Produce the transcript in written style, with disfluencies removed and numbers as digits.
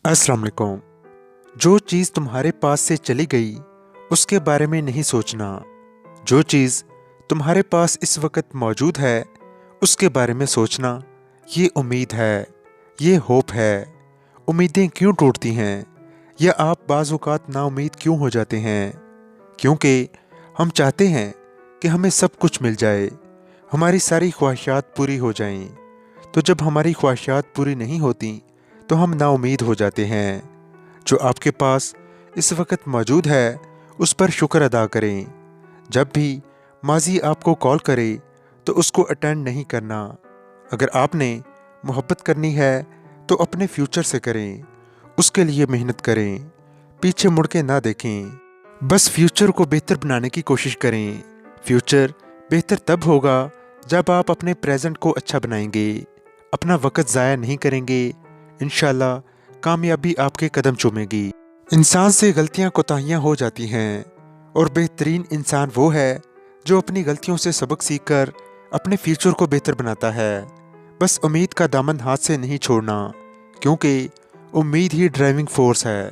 अस्सलाम वालेकुम। जो चीज़ तुम्हारे पास से चली गई उसके बारे में नहीं सोचना। जो चीज़ तुम्हारे पास इस वक्त मौजूद है उसके बारे में सोचना। ये उम्मीद है, ये होप है। उम्मीदें क्यों टूटती हैं या आप बाज़ औक़ात नाउम्मीद क्यों हो जाते हैं? क्योंकि हम चाहते हैं कि हमें सब कुछ मिल जाए, हमारी सारी ख्वाहिशात पूरी हो जाएं। तो जब हमारी ख्वाहिशात पूरी नहीं होती तो हम नाउम्मीद हो जाते हैं। जो आपके पास इस वक्त मौजूद है उस पर शुक्र अदा करें। जब भी माजी आपको कॉल करे तो उसको अटेंड नहीं करना। अगर आपने मोहब्बत करनी है तो अपने फ्यूचर से करें, उसके लिए मेहनत करें, पीछे मुड़ के ना देखें। बस फ्यूचर को बेहतर बनाने की कोशिश करें। फ्यूचर बेहतर तब होगा जब आप अपने प्रेजेंट को अच्छा बनाएंगे, अपना वक्त ज़ाया नहीं करेंगे। इंशाल्लाह कामयाबी आपके कदम चूमेगी। इंसान से गलतियां कोताहियां हो जाती हैं और बेहतरीन इंसान वो है जो अपनी गलतियों से सबक सीखकर अपने फ्यूचर को बेहतर बनाता है। बस उम्मीद का दामन हाथ से नहीं छोड़ना, क्योंकि उम्मीद ही ड्राइविंग फोर्स है।